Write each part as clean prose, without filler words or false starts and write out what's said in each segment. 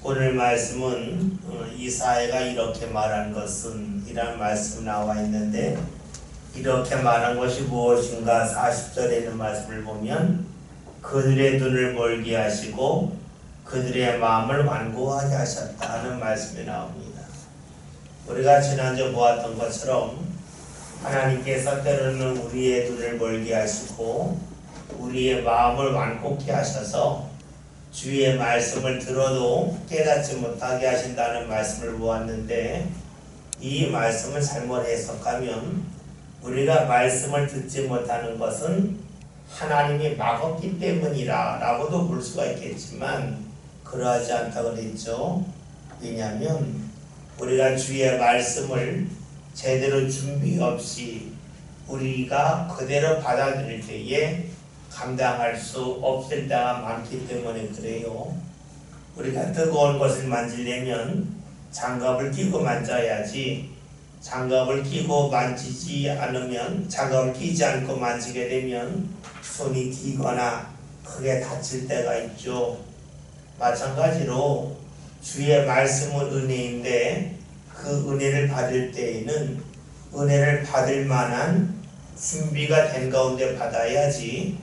오늘 말씀은 이사야가 이렇게 말한 것은 이란 말씀 나와 있는데, 이렇게 말한 것이 무엇인가 40절에 있는 말씀을 보면 그들의 눈을 멀게 하시고 그들의 마음을 완고하게 하셨다는 말씀이 나옵니다. 우리가 지난주 보았던 것처럼 하나님께서 때로는 우리의 눈을 멀게 하시고 우리의 마음을 완고케 하셔서 주의 말씀을 들어도 깨닫지 못하게 하신다는 말씀을 보았는데, 이 말씀을 잘못 해석하면 우리가 말씀을 듣지 못하는 것은 하나님이 막았기 때문이라 라고도 볼 수가 있겠지만 그러하지 않다고 그랬죠. 왜냐하면 우리가 주의 말씀을 제대로 준비 없이 우리가 그대로 받아들일 때에 감당할 수 없을 때가 많기 때문에 그래요. 우리가 뜨거운 것을 만지려면 장갑을 끼고 만져야지, 장갑을 끼고 만지지 않으면, 장갑을 끼지 않고 만지게 되면 손이 기거나 크게 다칠 때가 있죠. 마찬가지로 주의 말씀은 은혜인데 그 은혜를 받을 때에는 은혜를 받을 만한 준비가 된 가운데 받아야지,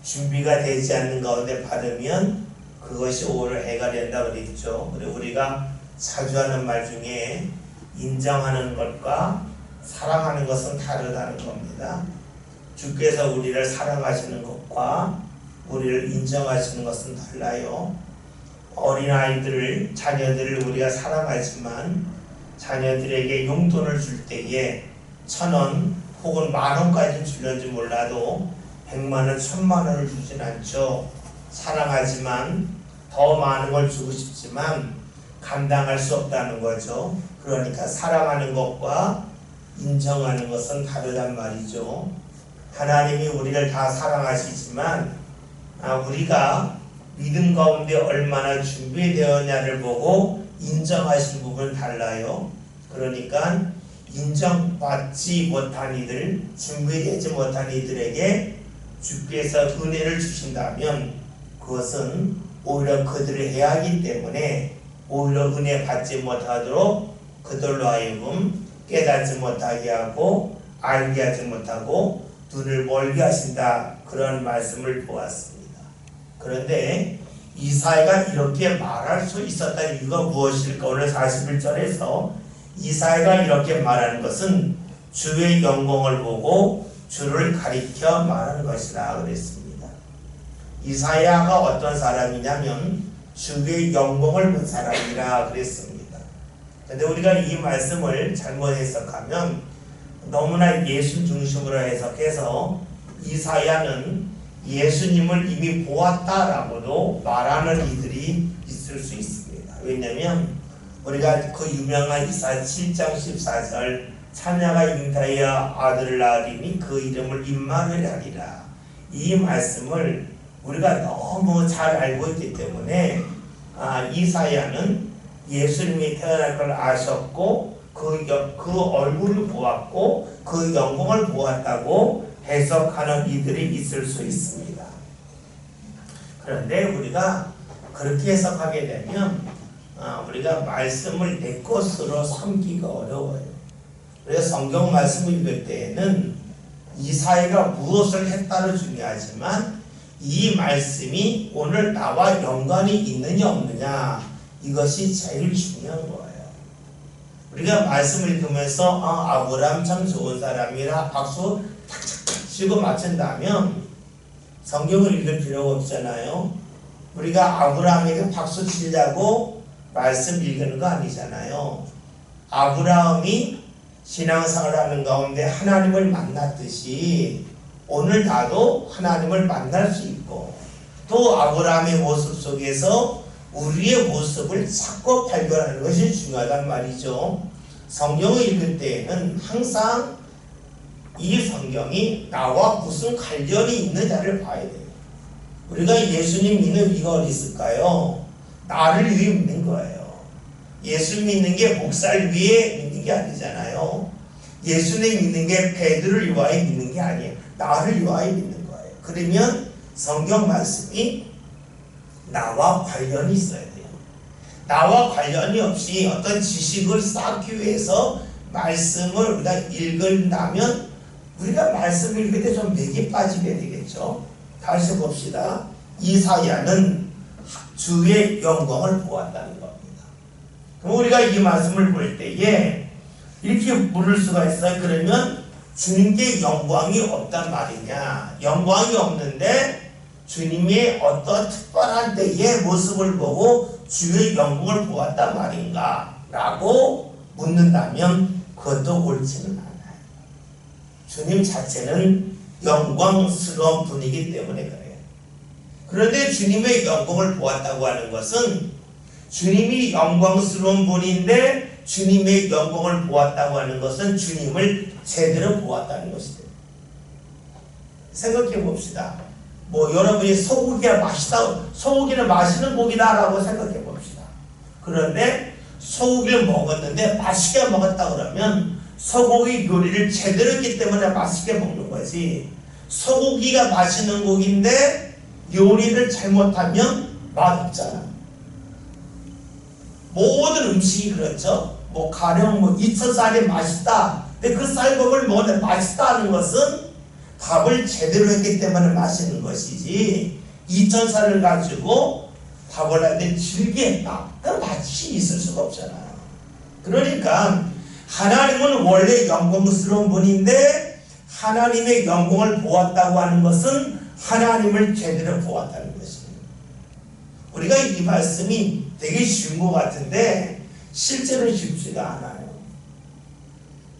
준비가 되지 않는 가운데 받으면 그것이 오히려 해가 된다 그랬죠. 그리고 우리가 자주 하는 말 중에 인정하는 것과 사랑하는 것은 다르다는 겁니다. 주께서 우리를 사랑하시는 것과 우리를 인정하시는 것은 달라요. 어린아이들을, 자녀들을 우리가 사랑하지만 자녀들에게 용돈을 줄 때에 1,000원 혹은 10,000원까지 주는지 몰라도 100만원, 1000만원을 주진 않죠. 사랑하지만 더 많은 걸 주고 싶지만 감당할 수 없다는 거죠. 그러니까 사랑하는 것과 인정하는 것은 다르단 말이죠. 하나님이 우리를 다 사랑하시지만 우리가 믿음 가운데 얼마나 준비되었냐를 보고 인정하신 부분은 달라요. 그러니까 인정받지 못한 이들, 준비되지 못한 이들에게 주께서 은혜를 주신다면 그것은 오히려 그들을 해하기 때문에 오히려 은혜 받지 못하도록 그들로 하여금 깨닫지 못하게 하고 알게 하지 못하고 눈을 멀게 하신다, 그런 말씀을 보았습니다. 그런데 이사야가 이렇게 말할 수 있었던 이유가 무엇일까? 오늘 41절에서 이사야가 이렇게 말하는 것은 주의 영광을 보고 주를 가리켜 말하는 것이라 그랬습니다. 이사야가 어떤 사람이냐면 주의 영광을 본 사람이라 그랬습니다. 그런데 우리가 이 말씀을 잘못 해석하면 너무나 예수 중심으로 해석해서 이사야는 예수님을 이미 보았다라고도 말하는 이들이 있을 수 있습니다. 왜냐하면 우리가 그 유명한 이사야 7장 14절 찬야가 잉타의 아들을 낳으리니 그 이름을 임마누엘 하리라, 이 말씀을 우리가 너무 잘 알고 있기 때문에 이사야는 예수님이 태어날 걸 아셨고 그 얼굴을 보았고 그 영광을 보았다고 해석하는 이들이 있을 수 있습니다. 그런데 우리가 그렇게 해석하게 되면 우리가 말씀을 내 것으로 삼기가 어려워요. 그래서 성경 말씀을 읽을 때에는 이사야가 무엇을 했다는 중요하지만 이 말씀이 오늘 나와 연관이 있느냐 없느냐, 이것이 제일 중요한 거예요. 우리가 말씀을 읽으면서 아브라함 참 좋은 사람이라 박수 탁탁탁 치고 맞춘다면 성경을 읽을 필요가 없잖아요. 우리가 아브라함에게 박수 치려고 말씀 읽는 거 아니잖아요. 아브라함이 신앙생활을 하는 가운데 하나님을 만났듯이 오늘 나도 하나님을 만날 수 있고, 또 아브라함의 모습 속에서 우리의 모습을 찾고 발견하는 것이 중요하단 말이죠. 성경을 읽을 때에는 항상 이 성경이 나와 무슨 관련이 있느냐를 봐야 돼요. 우리가 예수님 믿는 이유가 어디 있을까요? 나를 위해 믿는 거예요. 예수 믿는 게 목사를 위해 믿는 게 아니잖아요. 예수님 믿는 게 베드로를 위하여 믿는 게 아니에요. 나를 위하여 믿는 거예요. 그러면 성경 말씀이 나와 관련이 있어야 돼요. 나와 관련이 없이 어떤 지식을 쌓기 위해서 말씀을 우리가 읽는다면 우리가 말씀을 읽을 때 좀 맥이 빠지게 되겠죠. 다시 봅시다. 이사야는 주의 영광을 보았다는 겁니다. 그럼 우리가 이 말씀을 볼 때에 이렇게 물을 수가 있어요. 그러면 주님께 영광이 없단 말이냐? 영광이 없는데 주님의 어떤 특별한 때의 모습을 보고 주의 영광을 보았단 말인가? 라고 묻는다면 그것도 옳지는 않아요. 주님 자체는 영광스러운 분이기 때문에 그래요. 그런데 주님의 영광을 보았다고 하는 것은 주님이 영광스러운 분인데 주님의 영광을 보았다고 하는 것은 주님을 제대로 보았다는 것이죠. 생각해 봅시다. 뭐 여러분이 소고기가 맛있다, 소고기는 맛있는 고기다 라고 생각해 봅시다. 그런데 소고기를 먹었는데 맛있게 먹었다 그러면 소고기 요리를 제대로 했기 때문에 맛있게 먹는 거지. 소고기가 맛있는 고기인데 요리를 잘못하면 맛없잖아. 모든 음식이 그렇죠. 뭐 가령 뭐 2,000쌀이 맛있다. 근데 그 쌀밥을 먹었는데 맛있다는 것은 밥을 제대로 했기 때문에 맛있는 것이지 2,000쌀을 가지고 밥을 하는데 질게 했다. 그럼 맛이 있을 수가 없잖아요. 그러니까 하나님은 원래 영광스러운 분인데 하나님의 영광을 보았다고 하는 것은 하나님을 제대로 보았다는 것입니다. 우리가 이 말씀이 되게 쉬운 것 같은데 실제로 쉽지가 않아요.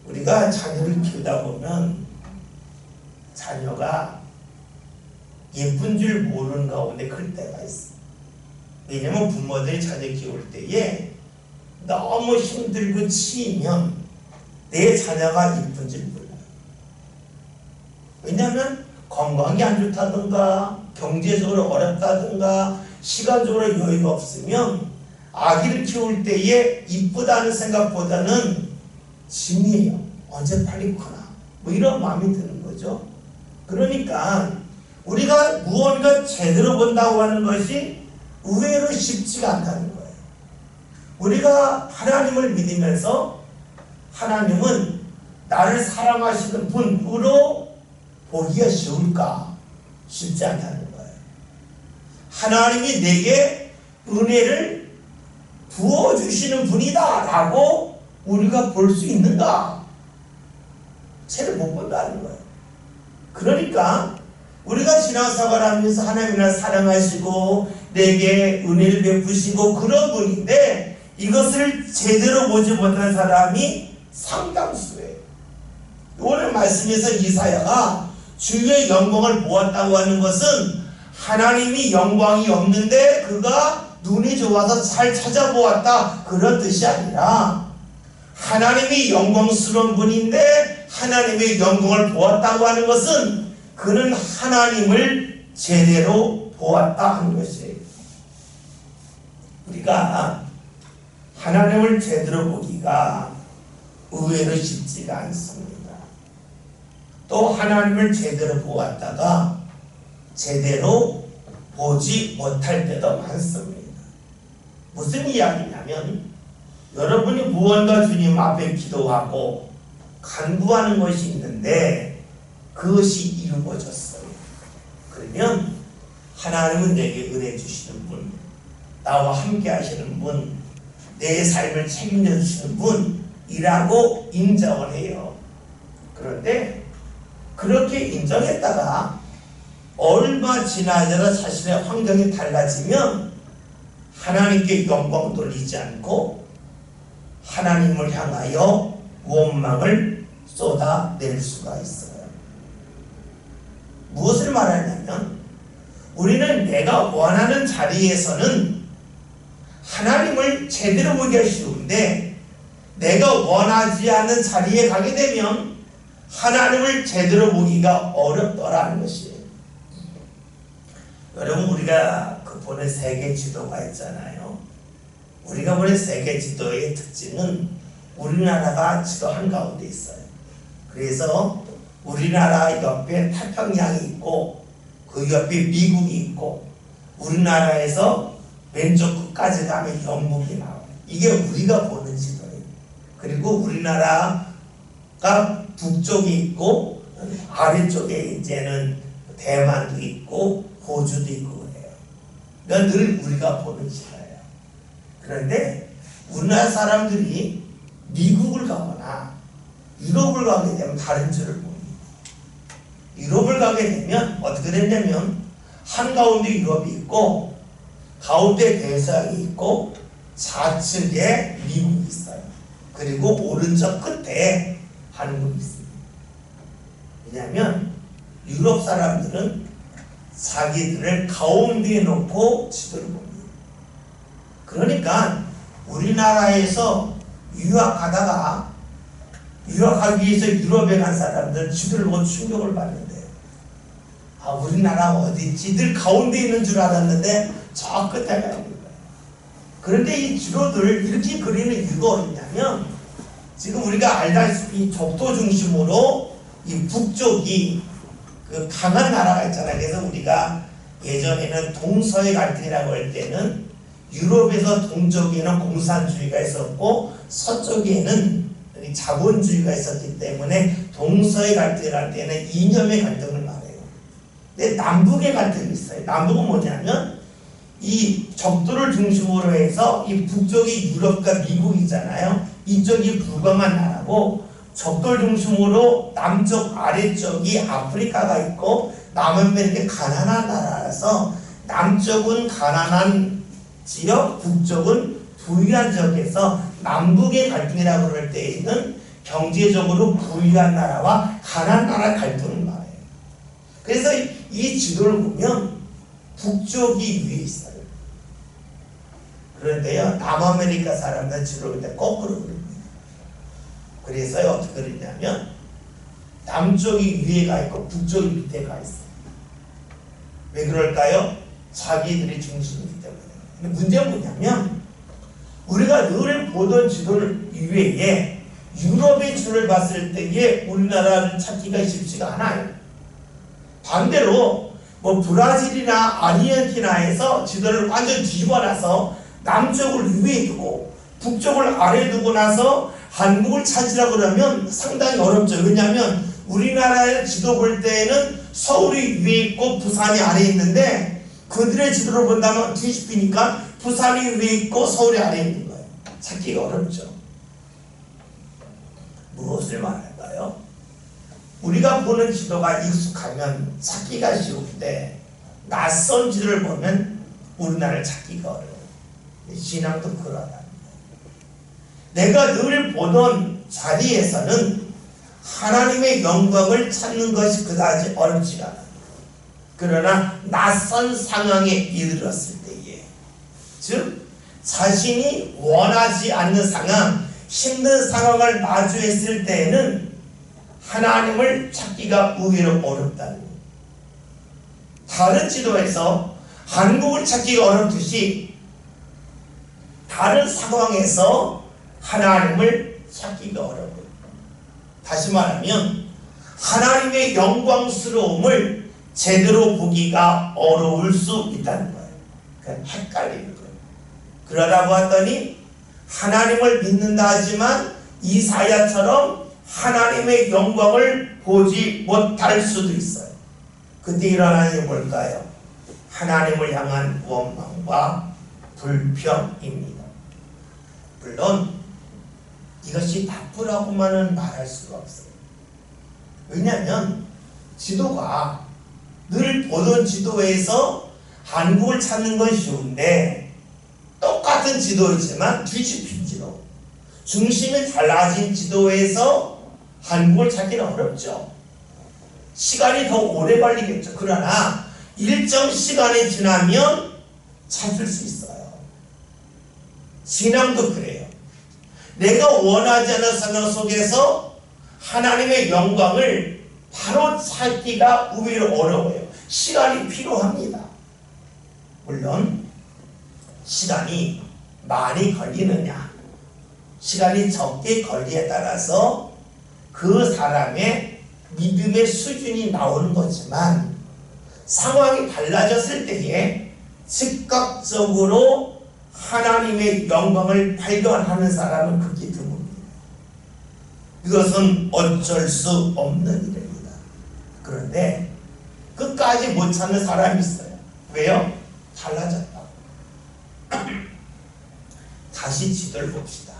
우리가 자녀를 키우다 보면 자녀가 예쁜 줄 모르는 가운데 그럴 때가 있어. 왜냐면 부모들이 자녀 키울 때에 너무 힘들고 치이면 내 자녀가 예쁜 줄 몰라요. 왜냐하면 건강이 안 좋다든가 경제적으로 어렵다든가 시간적으로 여유가 없으면 아기를 키울 때에 이쁘다는 생각보다는 짐이에요. 언제 빨리 커나 뭐 이런 마음이 드는 거죠. 그러니까 우리가 무언가 제대로 본다고 하는 것이 의외로 쉽지가 않다는 거예요. 우리가 하나님을 믿으면서 하나님은 나를 사랑하시는 분으로 보기가 쉬울까? 쉽지 않다는 거예요. 하나님이 내게 은혜를 부어주시는 분이다 라고 우리가 볼 수 있는가? 채를 못 본다는 거예요. 그러니까 우리가 신앙생활 하면서 하나님이 나를 사랑하시고 내게 은혜를 베푸시고 그런 분인데 이것을 제대로 보지 못한 사람이 상당수예요. 오늘 말씀에서 이사야가 주의 영광을 보았다고 하는 것은 하나님이 영광이 없는데 그가 눈이 좋아서 잘 찾아보았다 그런 뜻이 아니라 하나님이 영광스러운 분인데 하나님의 영광을 보았다고 하는 것은 그는 하나님을 제대로 보았다 하는 것이에요. 우리가 하나님을 제대로 보기가 의외로 쉽지가 않습니다. 또 하나님을 제대로 보았다가 제대로 보지 못할 때도 많습니다. 무슨 이야기냐면 여러분이 무언가 주님 앞에 기도하고 간구하는 것이 있는데 그것이 이루어졌어요. 그러면 하나님은 내게 은혜 주시는 분, 나와 함께 하시는 분, 내 삶을 책임져 주시는 분이라고 인정을 해요. 그런데 그렇게 인정했다가 얼마 지나자라 자신의 환경이 달라지면 하나님께 영광 돌리지 않고 하나님을 향하여 원망을 쏟아낼 수가 있어요. 무엇을 말하냐면 우리는 내가 원하는 자리에서는 하나님을 제대로 보기가 쉬운데 내가 원하지 않는 자리에 가게 되면 하나님을 제대로 보기가 어렵더라는 것이에요. 여러분 우리가 그 보는 세계 지도가 있잖아요. 우리가 보는 세계 지도의 특징은 우리나라가 지도 한가운데 있어요. 그래서 우리나라 옆에 태평양이 있고 그 옆에 미국이 있고 우리나라에서 왼쪽 끝까지 가면 영국이 나와요. 이게 우리가 보는 지도예요. 그리고 우리나라가 북쪽에 있고 아래쪽에 이제는 대만도 있고 호주도 있고 그래요. 그러니까 늘 우리가 보는 지도예요. 그런데 우리나라 사람들이 미국을 가거나 유럽을 가게 되면 다른 줄을 봅니다. 유럽을 가게 되면 어떻게 됐냐면 한가운데 유럽이 있고 가운데 대서양이 있고 좌측에 미국이 있어요. 그리고 오른쪽 끝에 한국이 있습니다. 왜냐하면 유럽 사람들은 자기들을 가운데에 놓고 지도를 봅니다. 그러니까 우리나라에서 유학하다가 유학하기 위해서 유럽에 간 사람들은 지도를 보고 충격을 받는데요. 아, 우리나라 어디 있지? 늘 가운데 있는 줄 알았는데 저 끝에 가 있는 거예요. 그런데 이 지도들 이렇게 그리는 이유가 어디냐면 지금 우리가 알다시피 적도 중심으로 이 북쪽이 그 강한 나라가 있잖아요. 그래서 우리가 예전에는 동서의 갈등이라고 할 때는 유럽에서 동쪽에는 공산주의가 있었고 서쪽에는 자본주의가 있었기 때문에 동서의 갈등이랄 때는 이념의 갈등을 말해요. 근데 남북의 갈등이 있어요. 남북은 뭐냐면 이 적도를 중심으로 해서 이 북쪽이 유럽과 미국이잖아요. 이쪽이 불광한 나라고 적도를 중심으로 남쪽 아래쪽이 아프리카가 있고 남은 이렇게 가난한 나라라서 남쪽은 가난한 지역, 북쪽은 부유한 지역에서 남북의 갈등이라고 그럴 때에는 경제적으로 부유한 나라와 가난한 나라 갈등을 말해요. 그래서 이 지도를 보면 북쪽이 위에 있어요. 그런데요, 남아메리카 사람들 지도를 볼 때 거꾸로 그립니다. 그래서 어떻게 그러냐면 남쪽이 위에 가 있고 북쪽이 밑에 가 있어요. 왜 그럴까요? 자기들이 중심이기 때문에. 근데 문제는 뭐냐면 우리가 늘 보던 지도를 이외에 유럽의 지도를 봤을 때에 우리나라를 찾기가 쉽지가 않아요. 반대로 뭐 브라질이나 아르헨티나에서 지도를 완전 뒤집어놔서 남쪽을 위에 두고 북쪽을 아래에 두고 나서 한국을 찾으려고 그러면 상당히 어렵죠. 왜냐하면 우리나라의 지도 볼 때에는 서울이 위에 있고 부산이 아래에 있는데 그들의 지도를 본다면 뒤집히니까 부산이 위에 있고 서울이 아래에 있는 거예요. 찾기가 어렵죠. 무엇을 말할까요? 우리가 보는 지도가 익숙하면 찾기가 쉬운데 낯선 지도를 보면 우리나라를 찾기가 어려워요. 신앙도 그러다. 내가 늘 보던 자리에서는 하나님의 영광을 찾는 것이 그다지 어렵지 않아요. 그러나 낯선 상황에 이르렀을 때에, 즉 자신이 원하지 않는 상황, 힘든 상황을 마주했을 때에는 하나님을 찾기가 의외로 어렵다는 거예요. 다른 지도에서 한국을 찾기가 어렵듯이 다른 상황에서 하나님을 찾기가 어려워요. 다시 말하면 하나님의 영광스러움을 제대로 보기가 어려울 수 있다는 거예요. 그러니까 헷갈리는 거예요. 그러다 보았더니 하나님을 믿는다 하지만 이사야처럼 하나님의 영광을 보지 못할 수도 있어요. 그때 일어나는 게 뭘까요? 하나님을 향한 원망과 불평입니다. 물론 이것이 나쁘라고만은 말할 수가 없어요. 왜냐하면 지도가 늘 보던 지도에서 한국을 찾는 건 쉬운데 똑같은 지도이지만 뒤집힌 지도, 중심이 달라진 지도에서 한국을 찾기는 어렵죠. 시간이 더 오래 걸리겠죠. 그러나 일정 시간이 지나면 찾을 수 있어요. 신앙도 그래요. 내가 원하지 않는 상황 속에서 하나님의 영광을 바로 찾기가 의외로 어려워요. 시간이 필요합니다. 물론 시간이 많이 걸리느냐, 시간이 적게 걸리에 따라서 그 사람의 믿음의 수준이 나오는 거지만 상황이 달라졌을 때에 즉각적으로 하나님의 영광을 발견하는 사람은 극히 드뭅니다. 이것은 어쩔 수 없는 일입니다. 그런데 끝까지 못 찾는 사람이 있어요. 왜요? 달라졌다. 다시 지도를 봅시다.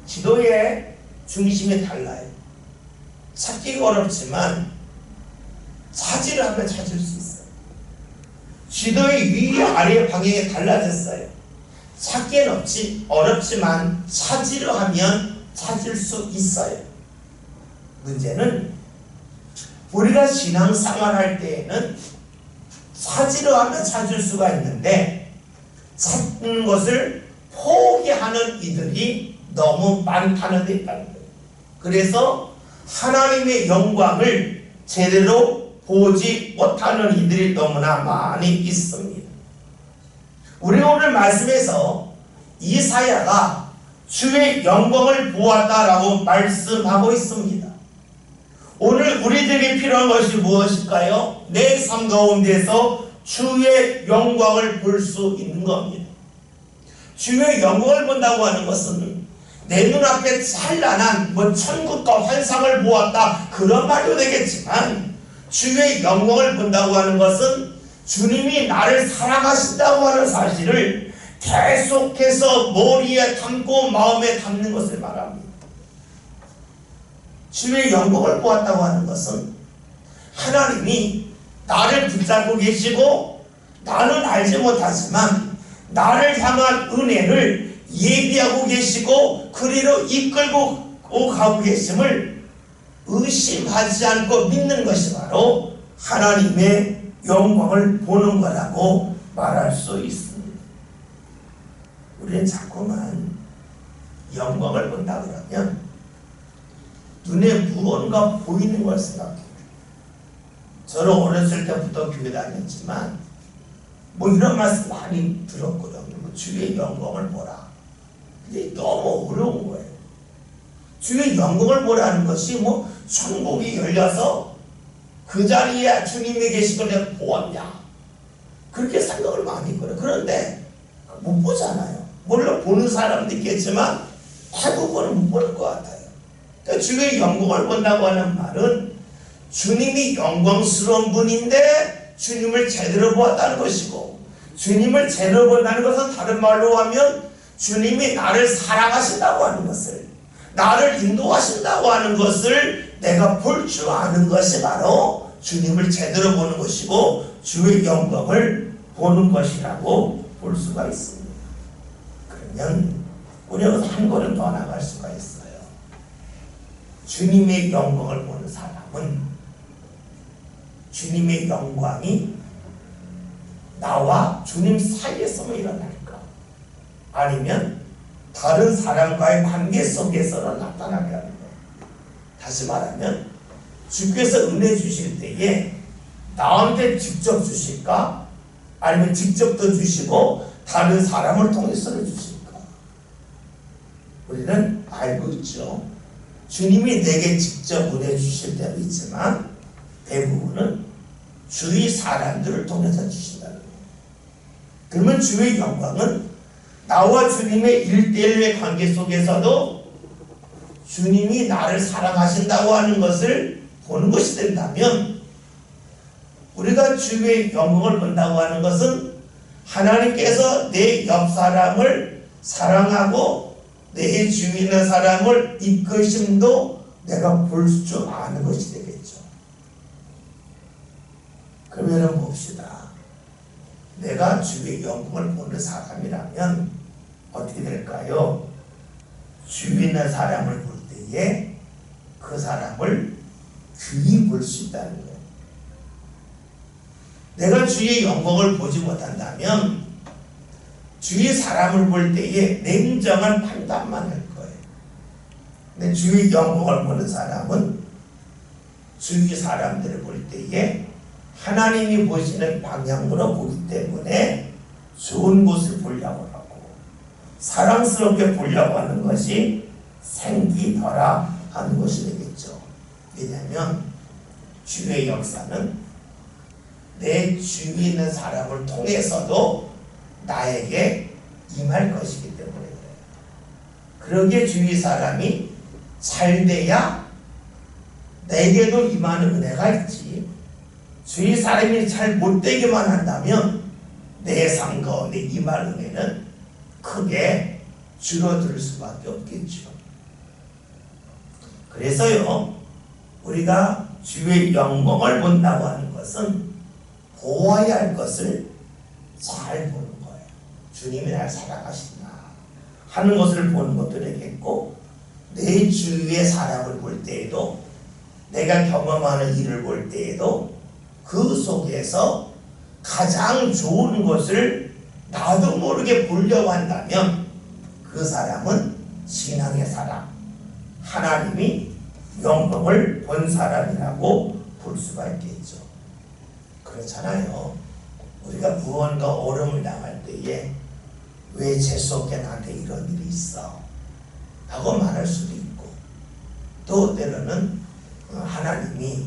지도의 중심이 달라요. 찾기가 어렵지만 찾으려 하면 찾을 수 있어요. 지도의 위, 아래 방향이 달라졌어요. 찾기는 어렵지만 찾으려 하면 찾을 수 있어요. 문제는 우리가 신앙생활할 때에는 찾으려 하면 찾을 수가 있는데 찾는 것을 포기하는 이들이 너무 많다는 데 있다는 거예요. 그래서 하나님의 영광을 제대로 보지 못하는 이들이 너무나 많이 있습니다. 우리 오늘 말씀에서 이사야가 주의 영광을 보았다라고 말씀하고 있습니다. 오늘 우리들에게 필요한 것이 무엇일까요? 내 삶 가운데서 주의 영광을 볼 수 있는 겁니다. 주의 영광을 본다고 하는 것은 내 눈앞에 찬란한 천국과 환상을 보았다 그런 말도 되겠지만, 주의 영광을 본다고 하는 것은 주님이 나를 사랑하신다고 하는 사실을 계속해서 머리에 담고 마음에 담는 것을 말합니다. 주의 영광을 보았다고 하는 것은 하나님이 나를 붙잡고 계시고 나는 알지 못하지만 나를 향한 은혜를 예비하고 계시고 그리로 이끌고 가고 계심을 의심하지 않고 믿는 것이 바로 하나님의 영광을 보는 거라고 말할 수 있습니다. 우리는 자꾸만 영광을 본다 그러면 눈에 무언가 보이는 걸 생각해요. 저는 어렸을 때부터 교회 다녔지만 이런 말씀 많이 들었거든요. 주의 영광을 보라. 근데 너무 어려운 거예요. 주의 영광을 보라는 것이 천국이 열려서 그 자리에 주님이 계신 걸 내가 보았냐, 그렇게 생각을 많이 했거든요. 그런데 못 보잖아요. 물론 보는 사람도 있겠지만 대부분은 못 보는 것 같아요. 그러니까 주의 영광을 본다고 하는 말은 주님이 영광스러운 분인데 주님을 제대로 보았다는 것이고, 주님을 제대로 본다는 것은 다른 말로 하면 주님이 나를 사랑하신다고 하는 것을, 나를 인도하신다고 하는 것을 내가 볼 줄 아는 것이 바로 주님을 제대로 보는 것이고 주의 영광을 보는 것이라고 볼 수가 있습니다. 그러면 우리가 한 걸음 더 나갈 수가 있어요. 주님의 영광을 보는 사람은 주님의 영광이 나와 주님 사이에서만 일어날까? 아니면 다른 사람과의 관계 속에서는 나타나게 하는 거예요. 다시 말하면 주께서 은혜 주실 때에 나한테 직접 주실까? 아니면 직접 더 주시고 다른 사람을 통해서는 주실까? 우리는 알고 있죠. 주님이 내게 직접 은혜 주실 때도 있지만 대부분은 주위 사람들을 통해서 주신다는 거예요. 그러면 주의 영광은 나와 주님의 1:1의 관계 속에서도 주님이 나를 사랑하신다고 하는 것을 보는 것이 된다면, 우리가 주의 영광을 본다고 하는 것은 하나님께서 내 옆 사람을 사랑하고 내 주위에 있는 사람을 이끄심도 내가 볼 줄 아는 것이 되겠죠. 그러면 봅시다. 내가 주의 영광을 보는 사람이라면 어떻게 될까요? 주위에 있는 사람을 볼 때에 그 사람을 귀히 볼 수 있다는 거예요. 내가 주의 영광을 보지 못한다면 주위 사람을 볼 때에 냉정한 판단만 할 거예요. 근데 주의 영광을 보는 사람은 주위 사람들을 볼 때에 하나님이 보시는 방향으로 보기 때문에 좋은 곳을 보려고 하고 사랑스럽게 보려고 하는 것이 생기더라 하는 것이 되겠죠. 왜냐하면 주의 역사는 내 주위에 있는 사람을 통해서도 나에게 임할 것이기 때문에 그래요. 그러기에 주위 사람이 잘 돼야 내게도 임하는 은혜가 있지. 주위 사람이 잘 못되게만 한다면 내 삶 가운데 임할 은혜는 크게 줄어들 수밖에 없겠죠. 그래서요, 우리가 주의 영광을 본다고 하는 것은 보아야 할 것을 잘 보는 거예요. 주님이 날 살아가신다 하는 것을 보는 것도 되겠고, 내 주위의 사람을 볼 때에도, 내가 경험하는 일을 볼 때에도 그 속에서 가장 좋은 것을 나도 모르게 보려고 한다면 그 사람은 신앙의 사람, 하나님이 영광을 본 사람이라고 볼 수가 있겠죠. 그렇잖아요. 우리가 무언가 어려움을 당할 때에 왜 재수없게 나한테 이런 일이 있어? 라고 말할 수도 있고, 또 때로는 하나님이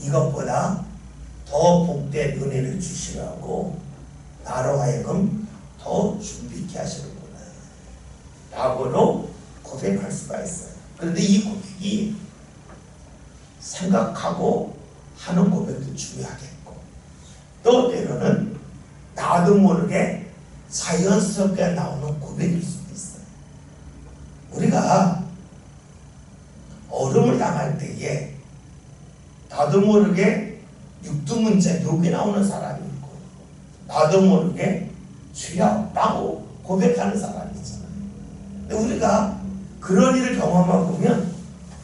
이것보다 더 복된 은혜를 주시라고 나로 하여금 더 준비케 하시는구나 라고로 고백할 수가 있어요. 그런데 이 고백이 생각하고 하는 고백도 중요하겠고, 또 때로는 나도 모르게 자연스럽게 나오는 고백일 수도 있어요. 우리가 어려움을 당할 때에 나도 모르게 육두문자 욕이 나오는 사람이 있고, 나도 모르게 주여 라고 고백하는 사람이 있잖아요. 근데 우리가 그런 일을 경험하고 보면,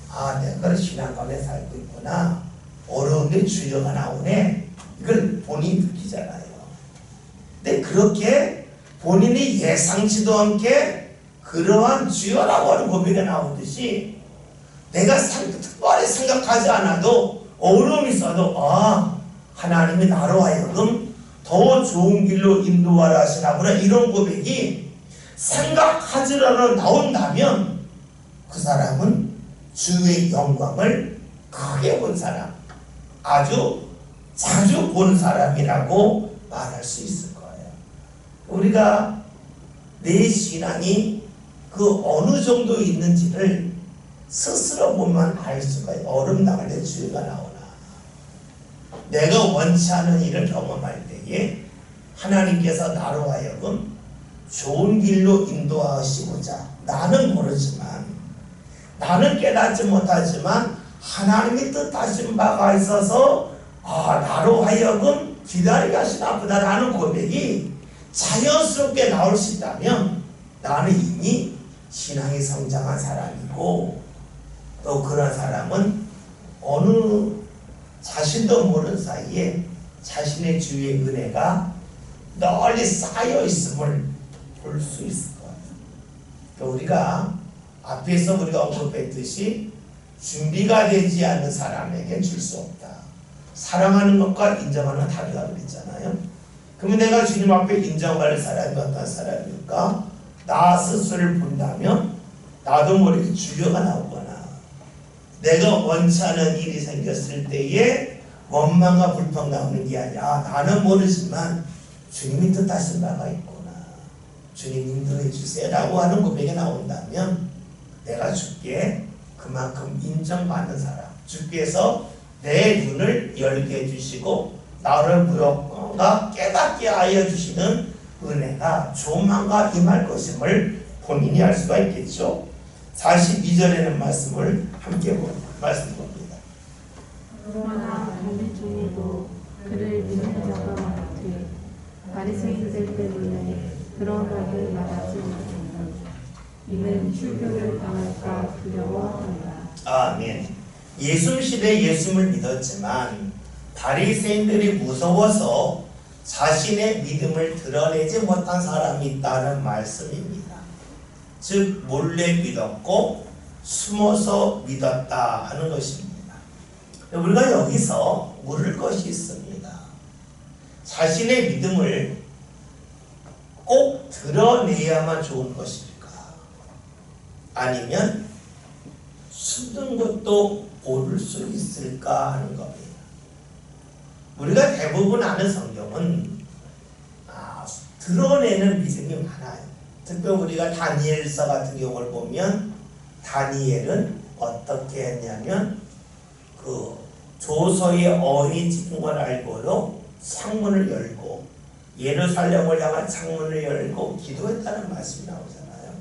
아, 내가 신앙 가운데 살고 있구나, 어려운데 주여가 나오네, 이걸 본인이 느끼잖아요. 근데 그렇게 본인이 예상치도 않게 그러한 주여라고 하는 고백이 나오듯이, 내가 특별히 생각하지 않아도 어려움이 있어도, 아, 하나님이 나로 하여금 더 좋은 길로 인도하라 하시나구나, 이런 고백이 생각하지라도 나온다면 그 사람은 주의 영광을 크게 본 사람, 아주 자주 본 사람이라고 말할 수 있을 거예요. 우리가 내 신앙이 그 어느 정도 있는지를 스스로 보면 알 수가 있어요. 어려움 당할 때 주의가 나오나, 내가 원치 않은 일을 경험할 때에 하나님께서 나로 하여금 좋은 길로 인도하시고자, 나는 모르지만, 나는 깨닫지 못하지만 하나님이 뜻하신 바가 있어서, 아, 나로 하여금 기다리게 하시나 보다라는 고백이 자연스럽게 나올 수 있다면 나는 이미 신앙이 성장한 사람이고, 또 그런 사람은 어느 자신도 모르는 사이에 자신의 주위의 은혜가 널리 쌓여 있음을 볼 수 있을 거예요. 우리가 앞에서 우리가 언급했듯이 준비가 되지 않는 사람에게 줄 수 없다. 사랑하는 것과 인정하는 건 다르다고 그랬잖아요. 그러면 내가 주님 앞에 인정받을 사람이 어떤 사람일까? 나 스스로를 본다면 나도 모르게 주여가 나오거나, 내가 원치 않은 일이 생겼을 때에 원망과 불평 나오는 게 아니라, 나는 모르지만 주님이 뜻하신 바가 있구나, 주님 인도해 주세요 라고 하는 고백이 나온다면 내가 주께 그만큼 인정받는 사람, 주께서 내 눈을 열게 해주시고 나를 무엇인가 깨닫게 하여 주시는 은혜가 조만간 임할 것임을 본인이 알 수가 있겠죠. 42절에는 말씀을 함께 말씀 봅니다. 그러나 자기 중에도 그를 믿는 자가 많되 바리새인들 때문에 그런 말을 말하지 못한다. 이는 출교를 당할까 두려워한다. 아멘. 예수 시대에 예수를 믿었지만 바리새인들이 무서워서 자신의 믿음을 드러내지 못한 사람이 있다는 말씀입니다. 즉 몰래 믿었고 숨어서 믿었다 하는 것입니다. 우리가 여기서 물을 것이 있습니다. 자신의 믿음을 꼭 드러내야만 좋은 것일까? 아니면 숨는 것도 옳을 수 있을까 하는 겁니다. 우리가 대부분 아는 성경은 드러내는 믿음이 많아요. 특별히 우리가 다니엘서 같은 경우를 보면 다니엘은 어떻게 했냐면 그 조서의 어인이 찍은 걸 알고도 창문을 열고 예루살렘을 향한 창문을 열고 기도했다는 말씀이 나오잖아요.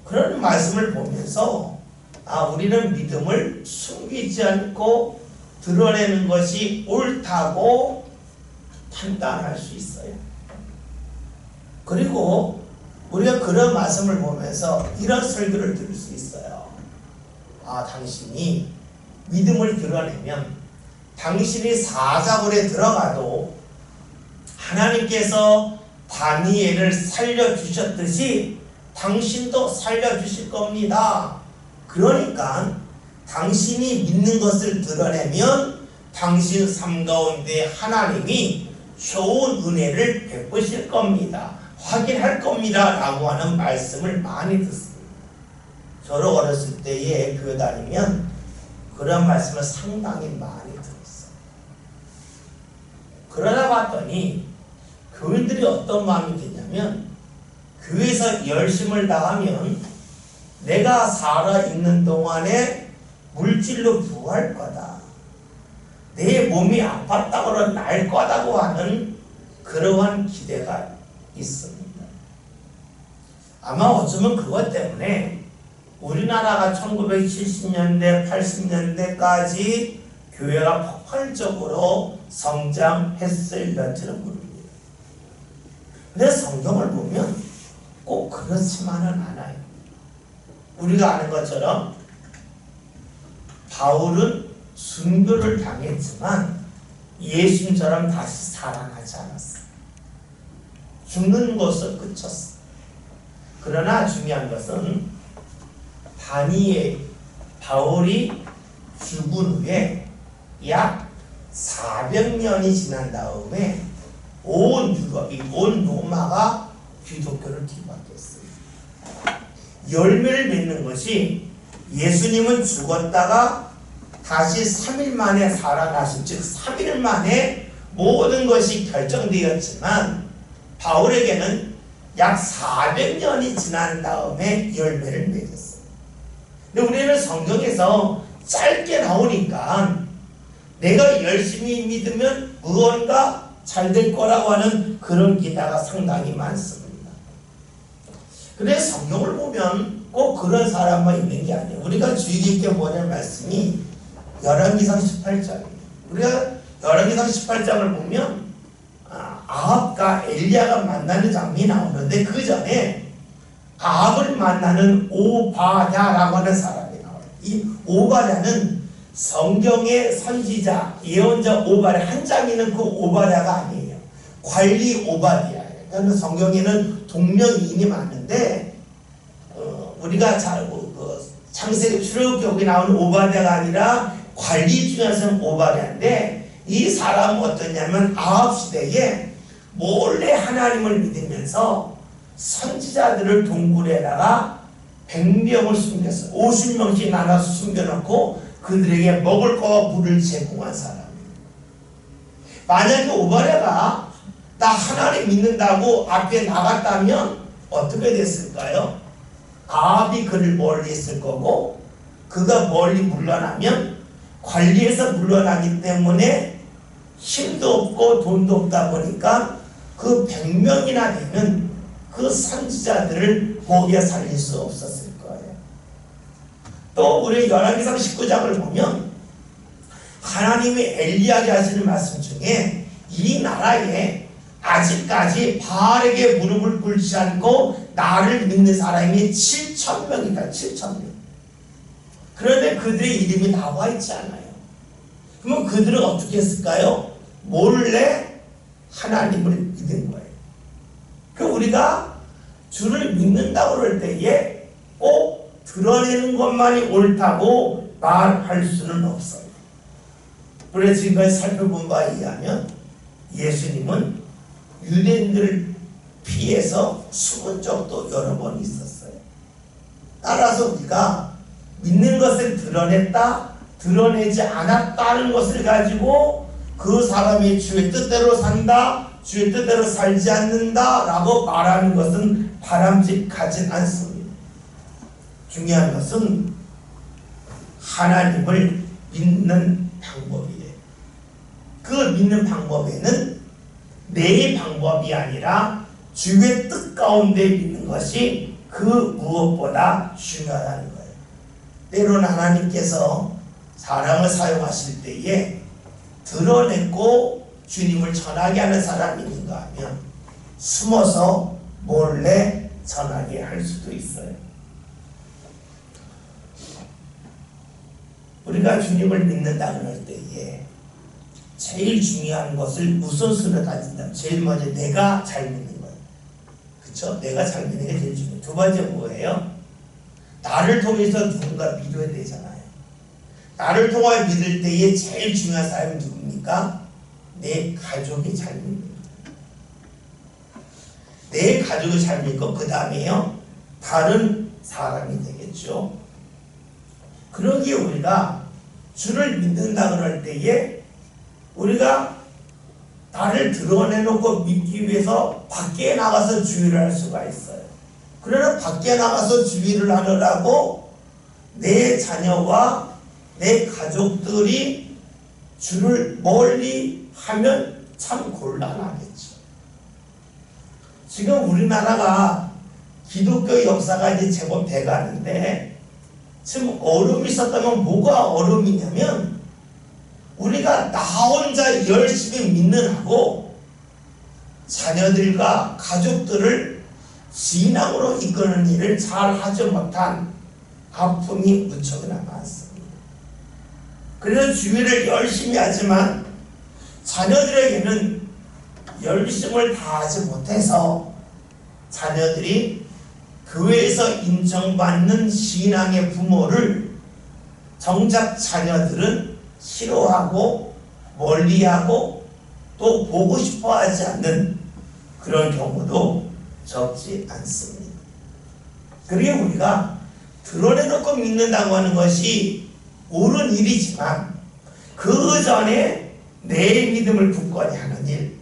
그런 말씀을 보면서 우리는 믿음을 숨기지 않고 드러내는 것이 옳다고 판단할 수 있어요. 그리고 우리가 그런 말씀을 보면서 이런 설교를 들을 수 있어요. 당신이 믿음을 드러내면 당신이 사자굴에 들어가도 하나님께서 다니엘을 살려주셨듯이 당신도 살려주실 겁니다. 그러니까 당신이 믿는 것을 드러내면 당신 삶 가운데 하나님이 좋은 은혜를 베푸실 겁니다. 확인할 겁니다. 라고 하는 말씀을 많이 듣습니다. 저도 어렸을 때에 교회 다니면 그런 말씀을 상당히 많이 들었어요. 그러다 봤더니 교인들이 어떤 마음이 드냐면 교회에서 열심을 다하면 내가 살아있는 동안에 물질로 부할 거다. 내 몸이 아팠다고 날 거다고 하는 그러한 기대가 있습니다. 아마 어쩌면 그것 때문에 우리나라가 1970년대, 80년대까지 교회가 폭발적으로 성장했을런지는 모릅니다. 근데 성경을 보면 꼭 그렇지만은 않아요. 우리가 아는 것처럼 바울은 순교를 당했지만 예수님처럼 다시 살아나지 않았어요. 죽는 것을 그쳤어요. 그러나 중요한 것은 바울이 죽은 후에 약 400년이 지난 다음에 온 유럽이, 온 로마가 기독교를 뒤바뀌었어요. 열매를 맺는 것이 예수님은 죽었다가 다시 3일 만에 살아나신, 즉 3일 만에 모든 것이 결정되었지만 바울에게는 약 400년이 지난 다음에 열매를 맺었어요. 근데 우리는 성경에서 짧게 나오니까 내가 열심히 믿으면 무언가 잘 될 거라고 하는 그런 기대가 상당히 많습니다. 근데 성경을 보면 꼭 그런 사람만 있는 게 아니에요. 우리가 주의 깊게 보는 말씀이 열왕기상 18장이에요. 우리가 열왕기상 18장을 보면 아합과 엘리야가 만나는 장면이 나오는데 그 전에 아합을 만나는 오바댜라고 하는 사람이 나와요. 이 오바댜는 성경의 선지자, 예언자 오바댜, 한 장에는 그 오바댜가 아니에요. 관리 오바댜예요. 그러니까 성경에는 동명이인이 많은데 우리가 창세기 출애굽기 나오는 오바댜가 아니라 관리 중에서는 오바댜인데 이 사람은 어떠냐면 아합 시대에 몰래 하나님을 믿으면서 선지자들을 동굴에다가 100명을 숨겼어요. 50명씩 나눠서 숨겨놓고 그들에게 먹을 거와 물을 제공한 사람이에요. 만약에 오바댜가 나 하나님 믿는다고 앞에 나갔다면 어떻게 됐을까요? 아합이 그를 멀리 있을 거고 그가 멀리 물러나면 관리에서 물러나기 때문에 힘도 없고 돈도 없다 보니까 그 100명이나 되는 그 선지자들을 먹여 살릴 수 없었을 거예요. 또 우리 열왕기상 19장을 보면 하나님이 엘리야에게 하시는 말씀 중에 이 나라에 아직까지 바알에게 무릎을 꿇지 않고 나를 믿는 사람이 7,000명이다. 7,000명. 그런데 그들의 이름이 나와 있지 않아요. 그러면 그들은 어떻게 했을까요? 몰래 하나님을 믿은 거예요. 우리가 주를 믿는다고 그럴 때에 꼭 드러내는 것만이 옳다고 말할 수는 없어요. 그래서 지금까지 살펴본 바에 의하면 예수님은 유대인들을 피해서 숨은 적도 여러 번 있었어요. 따라서 우리가 믿는 것을 드러냈다, 드러내지 않았다는 것을 가지고 그 사람이 주의 뜻대로 산다, 주의 뜻대로 살지 않는다라고 말하는 것은 바람직하진 않습니다. 중요한 것은 하나님을 믿는 방법이에요. 그 믿는 방법에는 내 방법이 아니라 주의 뜻 가운데 믿는 것이 그 무엇보다 중요하다는 거예요. 때로는 하나님께서 사람을 사용하실 때에 드러냈고 주님을 전하게 하는 사람이 있는가 하면 숨어서 몰래 전하게 할 수도 있어요. 우리가 주님을 믿는다 그럴 때에 제일 중요한 것을 우선순위로 따진다면 제일 먼저 내가 잘 믿는 거예요. 그쵸? 내가 잘 믿는 게 제일 중요해요. 두 번째 뭐예요? 나를 통해서 누군가 믿어야 되잖아요. 나를 통하여 믿을 때에 제일 중요한 사람이 누굽니까? 내 가족이 잘 믿는 거예요. 내 가족이 잘 믿고 그 다음에요 다른 사람이 되겠죠. 그러기에 우리가 주를 믿는다 그럴 때에 우리가 나를 드러내놓고 믿기 위해서 밖에 나가서 주의를 할 수가 있어요. 그러나 밖에 나가서 주의를 하느라고 내 자녀와 내 가족들이 주를 멀리 하면 참 곤란하겠죠. 지금 우리나라가 기독교 역사가 이제 제법 돼가는데 지금 어려움이 있었다면 뭐가 어려움이냐면 우리가 나 혼자 열심히 믿는 하고 자녀들과 가족들을 신앙으로 이끄는 일을 잘 하지 못한 아픔이 무척이나 많습니다. 그래서 주의를 열심히 하지만 자녀들에게는 열심을 다하지 못해서 자녀들이 교회에서 인정받는 신앙의 부모를 정작 자녀들은 싫어하고 멀리하고 또 보고 싶어 하지 않는 그런 경우도 적지 않습니다. 그러게 우리가 드러내놓고 믿는다고 하는 것이 옳은 일이지만 그 전에 내 믿음을 굳건히 하는 일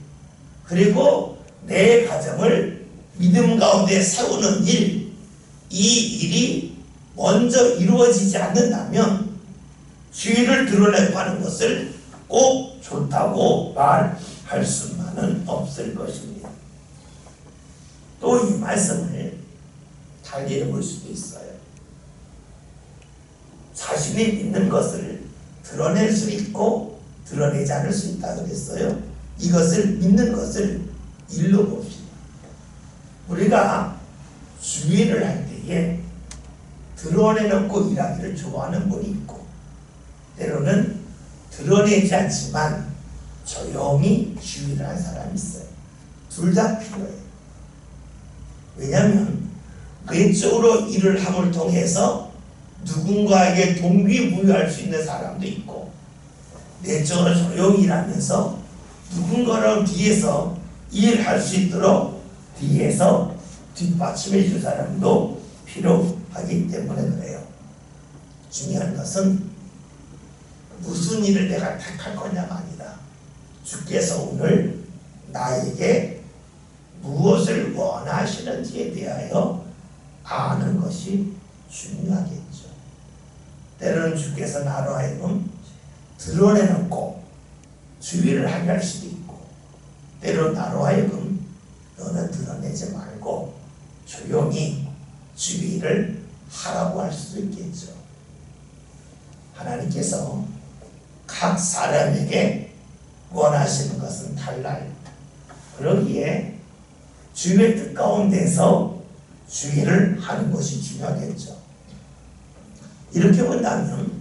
그리고 내 가정을 믿음 가운데 세우는 일, 이 일이 먼저 이루어지지 않는다면 주의를 드러내고 하는 것을 꼭 좋다고 말할 수만은 없을 것입니다. 또 이 말씀을 달리 볼 수도 있어요. 자신이 믿는 것을 드러낼 수 있고 드러내지 않을 수 있다 그랬어요. 이것을 믿는 것을 일로 봅시다. 우리가 주의를 할 때에 드러내놓고 일하기를 좋아하는 분이 있고 때로는 드러내지 않지만 조용히 주의를 한 사람이 있어요. 둘 다 필요해요. 왜냐하면 외적으로 일을 함을 통해서 누군가에게 동기부여할 수 있는 사람도 있고 내적으로 조용히 일하면서 누군가를 뒤에서 일할 수 있도록 뒤에서 뒷받침해 줄 사람도 필요하기 때문에 그래요. 중요한 것은 무슨 일을 내가 택할 거냐가 아니라 주께서 오늘 나에게 무엇을 원하시는지에 대하여 아는 것이 중요하겠죠. 때로는 주께서 나로 하여금 드러내놓고 주의를 하게 할 수도 있고 때로는 나로 하여금 너는 드러내지 말고 조용히 주의를 하라고 할 수도 있겠죠. 하나님께서 각 사람에게 원하시는 것은 달라요. 그러기에 주의 뜻 가운데서 주의를 하는 것이 중요하겠죠. 이렇게 본다면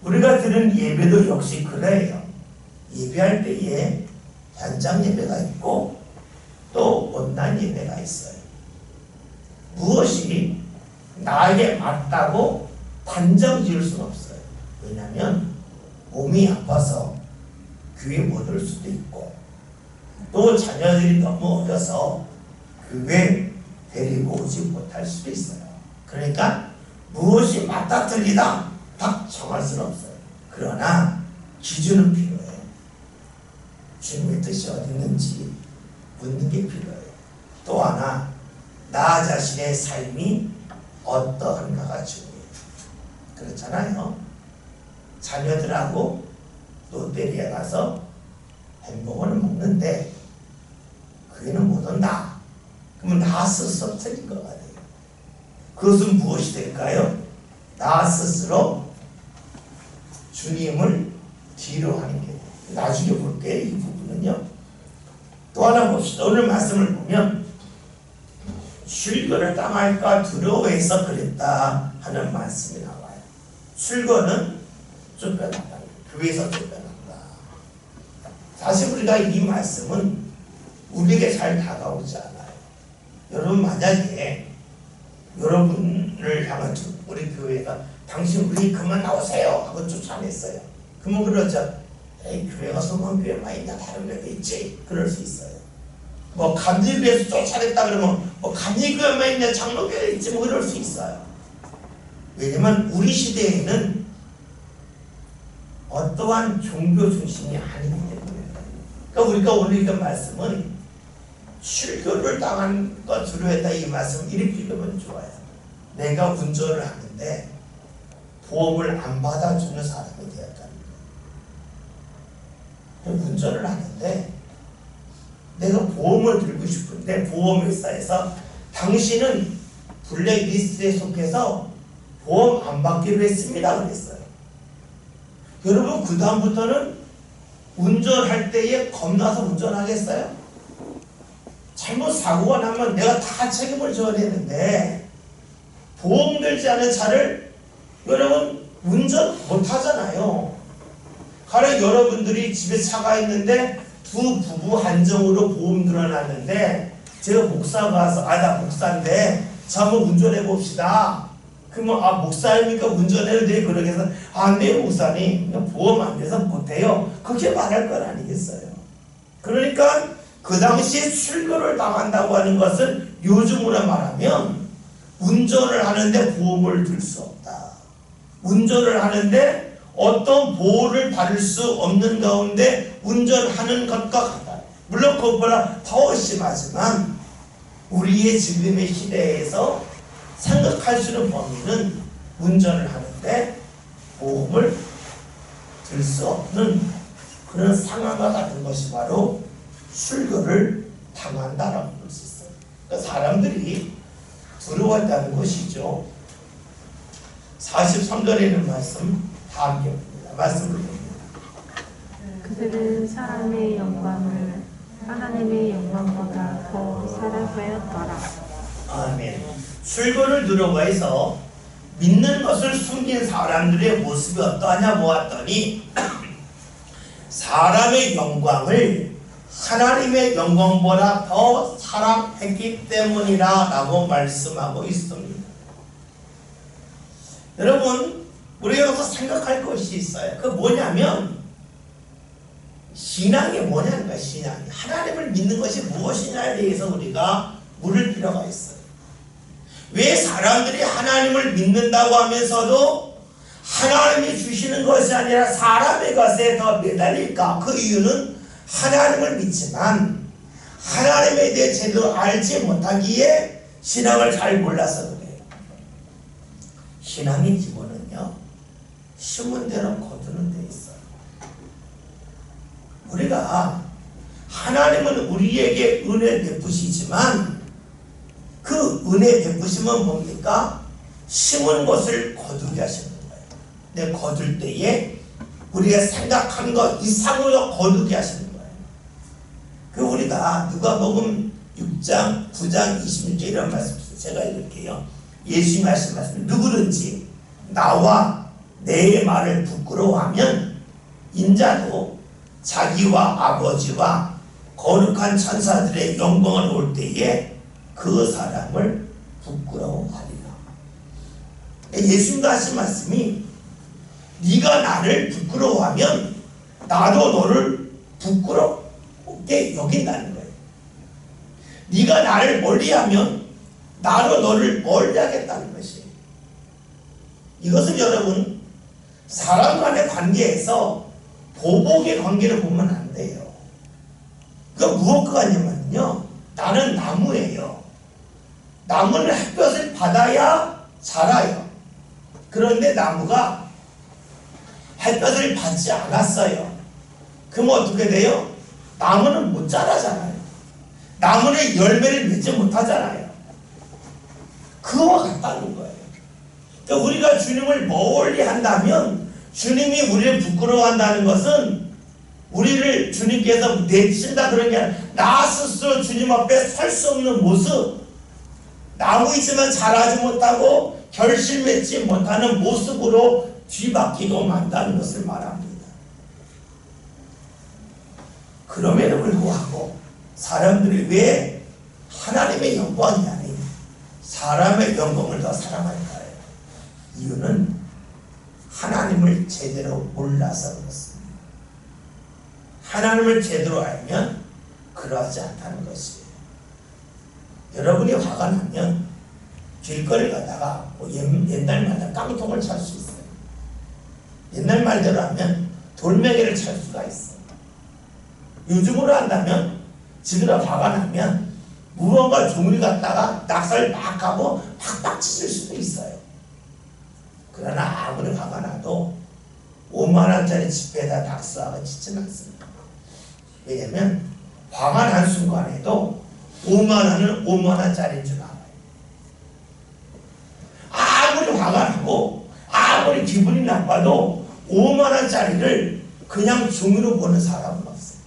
우리가 드린 예배도 역시 그래요. 예배할 때에 현장 예배가 있고 또 온라인 예배가 있어요. 무엇이 나에게 맞다고 단정 지을 수는 없어요. 왜냐하면 몸이 아파서 교회 못 올 수도 있고 또 자녀들이 너무 어려서 교회 데리고 오지 못할 수도 있어요. 그러니까 무엇이 맞다 틀리다 딱 정할 수는 없어요. 그러나 기준은 필요해요. 주님의 뜻이 어디 있는지 묻는 게 필요해요. 또 하나, 나 자신의 삶이 어떠한가가 중요해요. 그렇잖아요. 자녀들하고 롯데리아 가서 햄버거를 먹는데 그게는 못 온다. 그러면 나 스스로 틀린 것 같아요. 그것은 무엇이 될까요? 나 스스로 주님을 뒤로 하는 게 나중에 볼게요. 이 부분은요. 또 하나 봅시다. 오늘 말씀을 보면 출거를 당할까 두려워해서 그랬다 하는 말씀이 나와요. 출거는 쫓겨난다. 교회에서 쫓겨난다. 사실 우리가 이 말씀은 우리에게 잘 다가오지 않아요. 여러분 만약에 여러분을 향한 우리 교회가 당신 우리 그만 나오세요 하고 쫓아냈어요. 그러면 그러죠. 에이, 교회가 소망교회만 있냐 다른 데도 있지. 그럴 수 있어요. 뭐 감리교회에서 쫓아냈다 그러면 뭐 감리교회만 있냐 장로교회 있지 뭐 그럴 수 있어요. 왜냐면 우리 시대에는 어떠한 종교 중심이 아니기 때문에. 그러니까 우리가 오늘 읽은 말씀은 출교를 당한 것 두려워했다 이 말씀 이렇게 읽으면 좋아요. 내가 운전을 하는데 보험을 안 받아주는 사람이 되었다는 거예요. 운전을 하는데 내가 보험을 들고 싶은데 보험회사에서 당신은 블랙리스트에 속해서 보험 안 받기로 했습니다 그랬어요. 여러분 그 다음부터는 운전할 때에 겁나서 운전하겠어요? 잘못 사고가 나면 내가 다 책임을 져야 되는데 보험 들지 않은 차를 여러분 운전 못 하잖아요. 가령 여러분들이 집에 차가 있는데 두 부부 한정으로 보험 들어놨는데 제가 목사가 와서 나 목사인데 저 한번 운전해 봅시다. 그러면 목사님이니까 운전해도 돼 그러게 해서 안 돼요 목사님 보험 안 돼서 못해요. 그렇게 말할 건 아니겠어요. 그러니까 그 당시에 출교를 당한다고 하는 것은 요즘으로 말하면 운전을 하는데 보험을 들 수 없다. 운전을 하는데 어떤 보호를 받을 수 없는 가운데 운전하는 것과 같다. 물론 그것보다 더 심하지만 우리의 지금의 시대에서 생각할 수 있는 범위는 운전을 하는데 보험을 들 수 없는 그런 상황과 같은 것이 바로 출교를 당한다라고 볼 수 있어요. 그러니까 사람들이 두려워했다는 것이죠. 43절에 있는 말씀 다 함께 봅니다. 말씀을 봅니다. 그들은 사람의 영광을 하나님의 영광보다 더 사랑하였더라. 아멘. 출교를 두려워해서 믿는 것을 숨긴 사람들의 모습이 어떠하냐 보았더니 사람의 영광을 하나님의 영광보다 더 사랑했기 때문이라 라고 말씀하고 있습니다. 여러분 우리가 여기서 생각할 것이 있어요. 그 뭐냐면 신앙이 뭐냐는 거야. 신앙이 하나님을 믿는 것이 무엇이냐에 대해서 우리가 물을 필요가 있어요. 왜 사람들이 하나님을 믿는다고 하면서도 하나님이 주시는 것이 아니라 사람의 것에 더 매달릴까? 그 이유는 하나님을 믿지만 하나님에 대해 제대로 알지 못하기에 신앙을 잘 몰라서 그래요. 신앙의 기본은요 심은 대로 거두는 데 있어요. 우리가 하나님은 우리에게 은혜 베푸시지만 그 은혜 베푸심은 뭡니까? 심은 것을 거두게 하시는 거예요. 근데 거둘 때에 우리가 생각한 것 이상으로 거두게 하시는 거예요. 그 우리가 누가복음 6장 9장 26절 이런 말씀 있어요. 제가 읽을게요. 예수님 말씀하시면 누구든지 나와 내 말을 부끄러워하면 인자도 자기와 아버지와 거룩한 천사들의 영광을 올 때에 그 사람을 부끄러워하리라. 예수님도 하신 말씀이 네가 나를 부끄러워하면 나도 너를 부끄럽게 여긴다는 거예요. 네가 나를 멀리하면 나도 너를 멀리하겠다는 것이에요. 이것은 여러분 사람 간의 관계에서 보복의 관계를 보면 안 돼요. 그건 무엇과 같냐면 뭐냐면요, 나는 나무예요. 나무는 햇볕을 받아야 자라요. 그런데 나무가 햇볕을 받지 않았어요. 그럼 어떻게 돼요? 나무는 못 자라잖아요. 나무는 열매를 맺지 못하잖아요. 그와 같다는 거예요. 그러니까 우리가 주님을 멀리 한다면, 주님이 우리를 부끄러워한다는 것은 우리를 주님께서 내친다 그런 게 아니라 나 스스로 주님 앞에 설 수 없는 모습, 나무이지만 자라지 못하고 결실 맺지 못하는 모습으로 뒤바뀌고 만다는 것을 말합니다. 그럼에도 불구하고 사람들이 왜 하나님의 영광이 아닌 사람의 영광을 더 사랑할까요? 이유는 하나님을 제대로 몰라서 그렇습니다. 하나님을 제대로 알면 그러하지 않다는 것이에요. 여러분이 화가 나면 길거리 가다가 옛날 말로 깡통을 찰 수 있어요. 옛날 말대로 하면 돌멩이를 찰 수가 있어요. 요즘으로 한다면 지그러 화가 나면 무언가 종을 갖다가 낙서를 막 하고 팍팍 치실 수도 있어요. 그러나 아무리 화가 나도 5만원짜리 지폐에다 낙서하고 치지는 않습니다. 왜냐면 화가 난 순간에도 5만원은 5만원짜리인 줄 알아요. 아무리 화가 나고 아무리 기분이 나빠도 5만원짜리를 그냥 종이로 보는 사람은 없어요.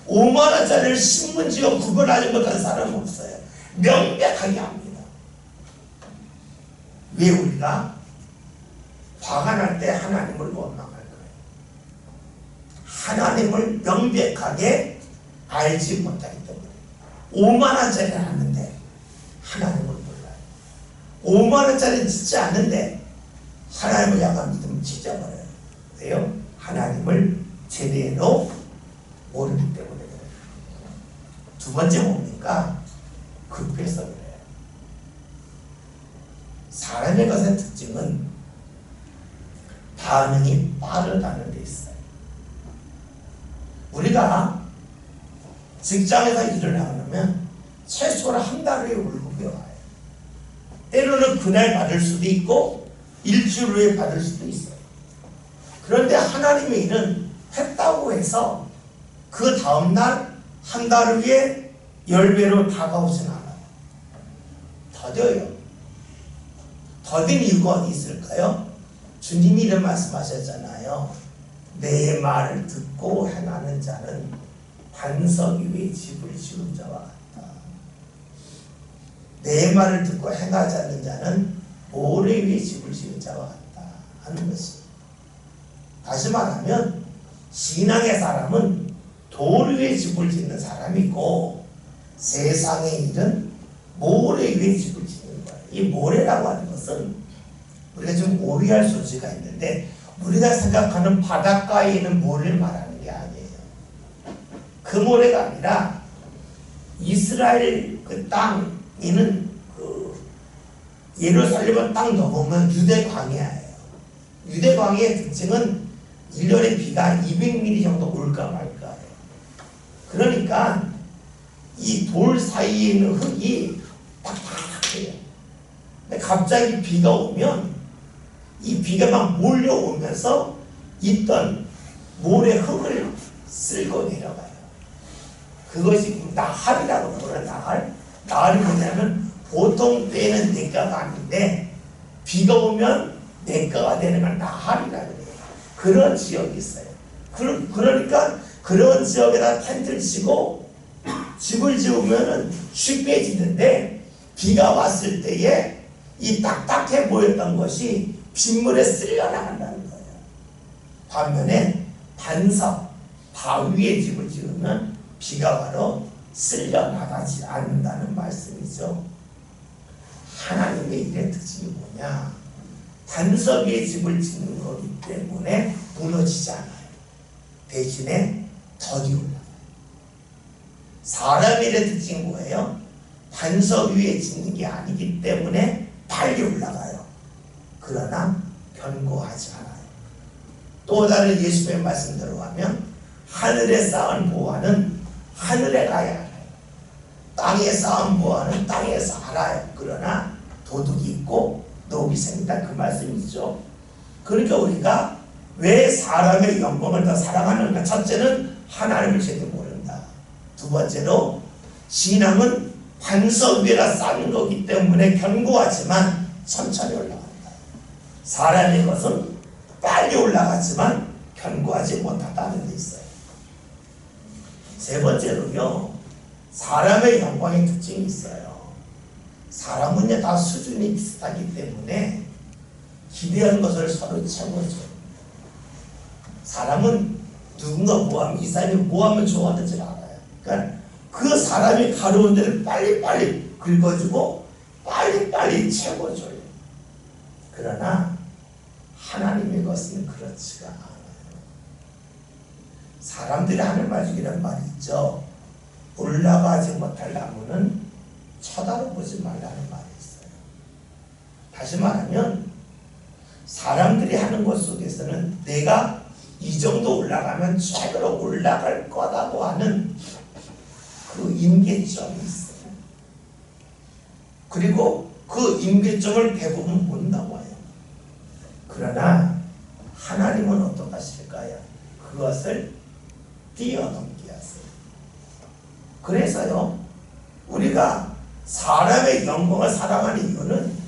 5만원짜리를 신문지와 구분하지 못하는 사람은 없어요. 명백하게 합니다. 왜 우리가 화가 날 때 하나님을 원망할까요? 하나님을 명백하게 알지 못하기 때문에. 5만원짜리는 않는데 하나님을 몰라요. 5만원짜리는 짓지 않는데 하나님을 약간 믿으면 찢어버려요. 왜요? 하나님을 제대로 모르기 때문에 그래요. 두 번째 뭡니까? 급해서 그래요. 사람의 것의 특징은 반응이 빠르다는 데 있어요. 우리가 직장에서 일을 하려면 최소한 한 달 후에 월급이 와요. 때로는 그날 받을 수도 있고 일주일 후에 받을 수도 있어요. 그런데 하나님의 일은 했다고 해서 그 다음날 한 달 후에 10배로 다가오진 않아요. 더뎌요. 더딘 이유가 어디 있을까요? 주님이 이런 말씀하셨잖아요. 내 말을 듣고 행하는 자는 반석 위에 집을 지은 자와 같다. 내 말을 듣고 행하지 않는 자는 모래 위에 집을 지은 자와 같다 하는 것입니다. 다시 말하면 신앙의 사람은 돌 위에 집을 짓는 사람이고 세상의 일은 모래 위에 집을 짓는 거예요. 이 모래라고 하는 것은 우리가 좀 오해할 소지가 있는데 우리가 생각하는 바닷가에 있는 모래를 말하는 게 아니에요. 그 모래가 아니라 이스라엘 그 땅에는 그 예루살렘을 딱 넘으면 유대 광야예요. 유대 광야의 특징은 1년에 비가 200mm 정도 올까 말까예요. 그러니까 이 돌 사이에 있는 흙이 딱딱해요. 근데 갑자기 비가 오면 이 비가 막 몰려오면서 있던 모래 흙을 쓸고 내려가요. 그것이 나할이라고 부르는 나할. 나할이 뭐냐면 보통 때는 냇가가 아닌데 비가 오면 냇가가 되는 걸 나할이라고 해요. 그런 지역이 있어요. 그러니까 그런 지역에다 텐트를 치고 집을 지으면 쉽게 짓는데 비가 왔을 때에 이 딱딱해 보였던 것이 빗물에 쓸려 나간다는 거예요. 반면에 반석, 바위에 집을 지으면 비가 와도 쓸려 나가지 않는다는 말씀이죠. 하나님의 일의 특징이 뭐냐? 반석 위에 집을 짓는 거기 때문에 무너지지 않아요. 대신에 덕이 올라가요. 사람의 일의 특징이 뭐예요? 반석 위에 짓는 게 아니기 때문에 빨리 올라가요. 그러나 견고하지 않아요. 또 다른 예수님의 말씀대로 하면 하늘에 쌓은 보화는 하늘에 가야 알아요. 땅에 쌓은 보화는 땅에서 알아요. 그러나 도둑이 있고 노비 생긴다 그 말씀이죠. 그러니까 우리가 왜 사람의 영광을 더 사랑하는가? 첫째는 하나님을 제대로 모른다. 두 번째로 신앙은 반석 위에다 쌓는 거기 때문에 견고하지만 천천히 올라간다. 사람의 것은 빨리 올라가지만 견고하지 못하다는 데 있어요. 세 번째로요, 사람의 영광의 특징이 있어요. 사람은요 다 수준이 비슷하기 때문에 기대한 것을 서로 채워줘요. 사람은 누군가 뭐하면 이 사람이 뭐하면 좋아하는지 알아요. 그러니까 그 사람이 가려운 데를 빨리빨리 긁어주고 빨리빨리 채워줘요. 그러나 하나님의 것은 그렇지가 않아요. 사람들이 하는 말 중에 이런 말이 있죠. 올라가지 못할 나무는 쳐다보지 말라는 말이 있어요. 다시 말하면 사람들이 하는 것 속에서는 내가 이 정도 올라가면 최고로 올라갈 거라고 하는 그 임계점이 있어요. 그리고 그 임계점을 대부분 못 넘어요. 그러나 하나님은 어떡하실까요? 그것을 뛰어넘게 하세요. 그래서요, 우리가 사람의 영광을 사랑하는 이유는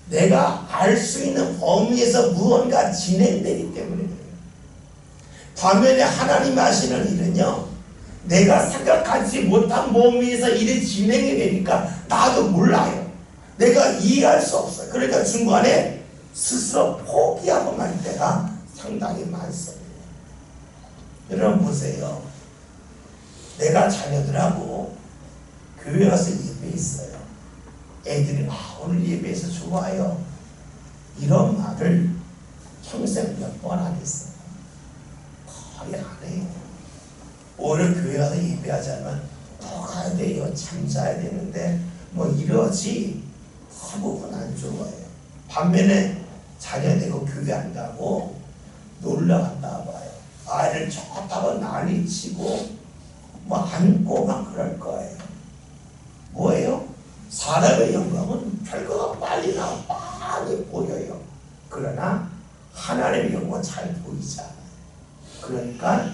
내가 알 수 있는 범위에서 무언가 진행되기 때문에 그래요. 반면에 하나님이 하시는 일은요, 내가 생각하지 못한 범위에서 일이 진행이 되니까 나도 몰라요. 내가 이해할 수 없어요. 그러니까 중간에 스스로 포기하고 말 때가 상당히 많습니다. 여러분 보세요. 내가 자녀들하고 교회 가서 예배 있어요. 애들이 오늘 예배에서 좋아요. 이런 말을 평생 몇 번 하겠어요. 거의 안 해요. 오늘 교회 가서 예배하자면 더 가야 돼요. 잠자야 되는데 뭐 이러지 대부분 안 좋아해요. 반면에 자녀 되고 교회 안 가고 놀러 갔다 봐요. 아이를 좋다고 난리치고 뭐 안고 막 그럴 거예요. 뭐예요? 사람의 영광은 결과가 빨리 나와 많이 보여요. 그러나 하나님의 영광은 잘 보이지 않아요. 그러니까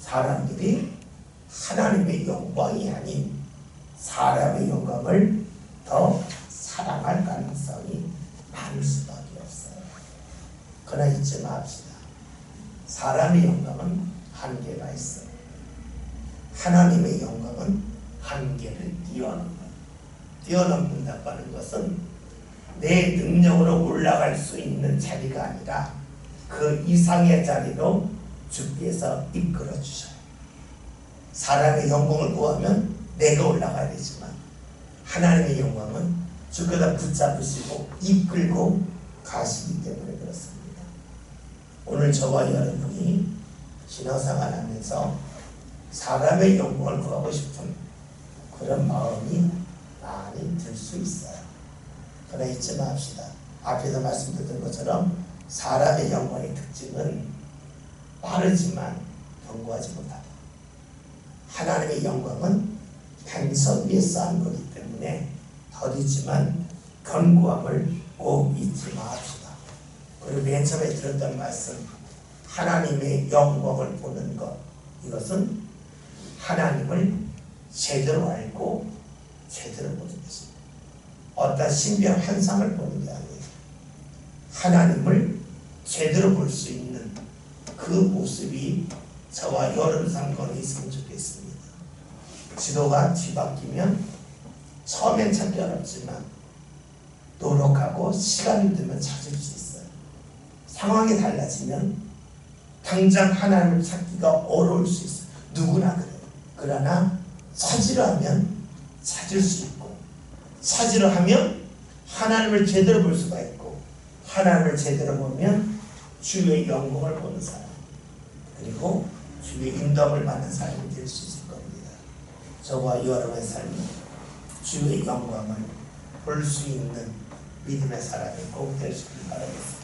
사람들이 하나님의 영광이 아닌 사람의 영광을 더 사랑할 가능성이 많을 수밖에 없어요. 그러나 잊지 맙시다. 사람의 영광은 한계가 있어요. 하나님의 영광은 한계를 뛰어넘는다고 하는 것은 내 능력으로 올라갈 수 있는 자리가 아니라 그 이상의 자리로 주께서 이끌어 주셔요. 사람의 영광을 구하면 내가 올라가야 되지만 하나님의 영광은 주께서 붙잡으시고 이끌고 가시기 때문에 그렇습니다. 오늘 저와 여러분이 신앙생활 하면서 사람의 영광을 구하고 싶은 그런 마음이 많이 들 수 있어요. 그러나 잊지 맙시다. 앞에서 말씀드린 것처럼 사람의 영광의 특징은 빠르지만 견고하지 못하다. 하나님의 영광은 반석 위에 쌓은 거기 때문에 더디지만 견고함을 꼭 잊지 맙시다. 그리고 맨 처음에 들었던 말씀, 하나님의 영광을 보는 것, 이것은 하나님을 제대로 알고 제대로 보는 것입니다. 어떤 신비한 환상을 보는 게 아니에요. 하나님을 제대로 볼 수 있는 그 모습이 저와 여러분 상권에 있으면 좋겠습니다. 지도가 뒤바뀌면 처음엔 찾기 어렵지만 노력하고 시간이 들면 찾을 수 있어요. 상황이 달라지면 당장 하나님을 찾기가 어려울 수 있어요. 누구나 그래요. 그러나 찾으려 하면 찾을 수 있고, 찾으려 하면 하나님을 제대로 볼 수가 있고, 하나님을 제대로 보면 주의 영광을 보는 사람, 그리고 주의 인도함을 받는 사람이 될 수 있을 겁니다. 저와 여러분의 삶이 주의 영광을 볼 수 있는 믿음의 사람이 꼭 될 수 있기를 바라겠습니다.